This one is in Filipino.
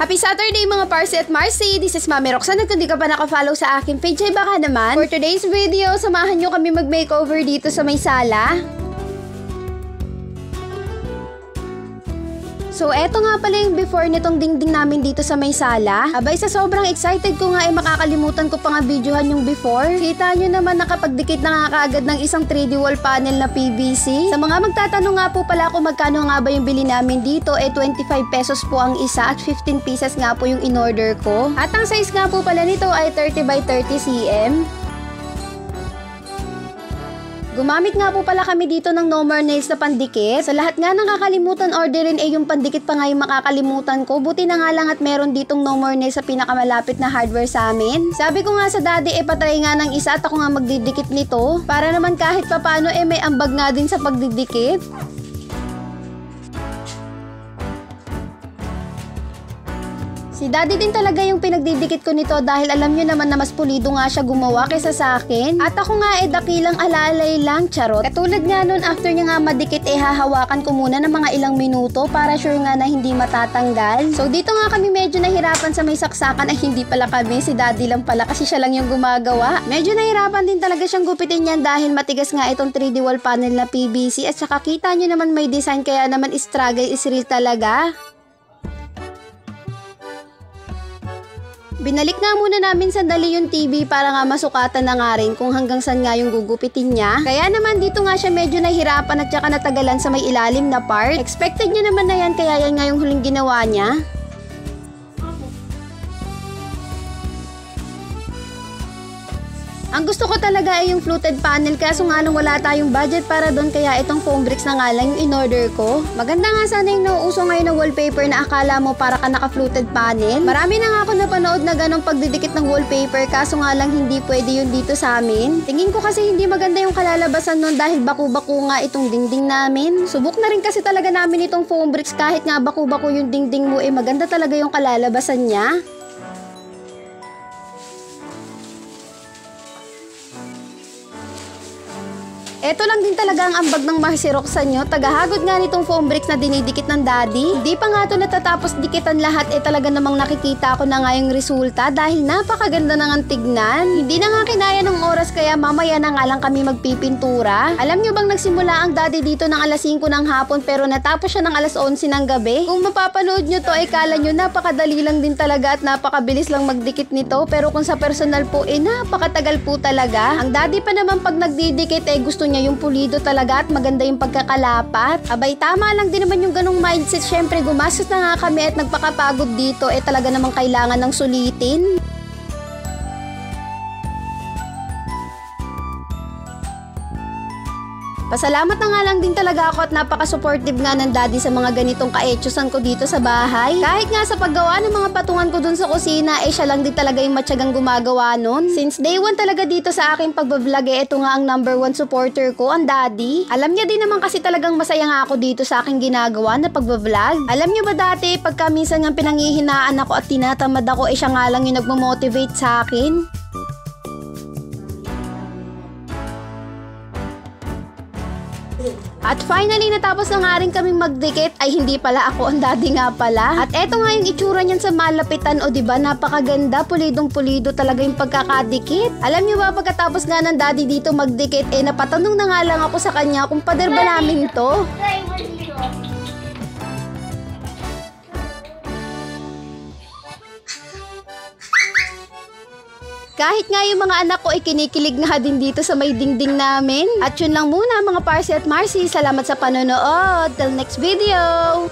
Happy Saturday mga Parsi at Marcy! This is Mami Roxanne at kung di ka pa nakafollow sa aking page ay baka naman. For today's video, samahan nyo kami mag-makeover dito sa may sala. So, eto nga pala yung before nitong dingding namin dito sa may sala. Abay, sa sobrang excited ko nga ay makakalimutan ko pa nga videohan yung before. Kita nyo naman nakapagdikit na nga kaagad ng isang 3D wall panel na PVC. Sa mga magtatanong nga po pala kung magkano nga ba yung bili namin dito, 25 pesos po ang isa at 15 pieces nga po yung in-order ko. At ang size nga po pala nito ay 30 by 30 cm. Gumamit nga po pala kami dito ng No More Nails na pandikit. Sa lahat nga ng kakalimutan orderin yung pandikit pa nga yung makakalimutan ko. Buti na nga lang at meron ditong No More Nails sa pinakamalapit na hardware sa amin. Sabi ko nga sa daddy patry nga ng isa at ako nga magdidikit nito. Para naman kahit papano may ambag nga din sa pagdidikit. Si daddy din talaga yung pinagdidikit ko nito dahil alam nyo naman na mas pulido nga siya gumawa kaysa sa akin. At ako nga dakilang alalay lang, charot. Katulad nga nun, after niya nga madikit hahawakan ko muna ng mga ilang minuto para sure nga na hindi matatanggal. So dito nga kami medyo nahirapan sa may saksakan ay hindi pala kami, si daddy lang pala kasi siya lang yung gumagawa. Medyo nahirapan din talaga siyang gupitin yan dahil matigas nga itong 3D wall panel na PVC at saka kita nyo naman may design kaya naman struggle is real talaga. Binalik nga muna namin sandali yung TV para nga masukatan na nga rin kung hanggang saan nga yung gugupitin niya. Kaya naman dito nga siya medyo nahirapan at saka natagalan sa may ilalim na part. Expected niya naman na yan kaya yan nga yung huling ginawa niya. Ang gusto ko talaga ay yung fluted panel kaso nga lang wala tayong budget para doon kaya itong foam bricks na nga lang yung in-order ko. Maganda nga sana yung nauuso ngayon na wallpaper na akala mo para ka naka-fluted panel. Marami na nga ako napanood na ganong pagdidikit ng wallpaper kaso nga lang hindi pwede yun dito sa amin. Tingin ko kasi hindi maganda yung kalalabasan nun dahil baku-baku nga itong dingding namin. Subok na rin kasi talaga namin itong foam bricks kahit nga baku-baku yung dingding mo maganda talaga yung kalalabasan niya. Eto lang din talaga ang ambag ng Marcy Roxanne nyo. Tagahagod nga nitong foam bricks na dinidikit ng daddy. Hindi pa nga ito natatapos dikitan lahat talaga namang nakikita ko na nga yung resulta dahil napakaganda na nga tignan. Hindi na nga kinaya ng oras kaya mamaya na nga lang kami magpipintura. Alam nyo bang nagsimula ang daddy dito ng alas 5 ng hapon pero natapos siya ng alas 11 ng gabi? Kung mapapanood nyo to kala nyo napakadali lang din talaga at napakabilis lang magdikit nito pero kung sa personal po napakatagal po talaga. Ang daddy pa naman pag nagdidikit gusto niya yung pulido talaga at maganda yung pagkakalapat. Abay, tama lang din naman yung ganong mindset. Syempre, gumastos na nga kami at nagpakapagod dito. Talaga namang kailangan ng sulitin. Pasalamat na nga lang din talaga ako at napaka-supportive nga ng daddy sa mga ganitong kaetyosan ko dito sa bahay. Kahit nga sa paggawa ng mga patungan ko dun sa kusina, siya lang din talaga yung matyagang gumagawa nun. Since day 1 talaga dito sa aking pagbablog, ito nga ang number 1 supporter ko, ang daddy. Alam niya din naman kasi talagang masaya nga ako dito sa aking ginagawa na pagbablog. Alam niyo ba dati, pagka minsan nga pinanghihinaan ako at tinatamad ako, siya nga lang yung nagmo-motivate sa akin. At finally, natapos na nga rin kaming magdikit. Ay, hindi pala ako, ang daddy nga pala. At eto nga yung itsura niyan sa malapitan. O diba, napakaganda, pulidong-pulido talaga yung pagkakadikit. Alam niyo ba, pagkatapos nga ng daddy dito magdikit, napatanong na nga lang ako sa kanya kung pader ba namin to. Kahit nga yung mga anak ko kinikilig nga din dito sa may dingding namin. At yun lang muna mga Parsi at Marcy. Salamat sa panonood. Till next video!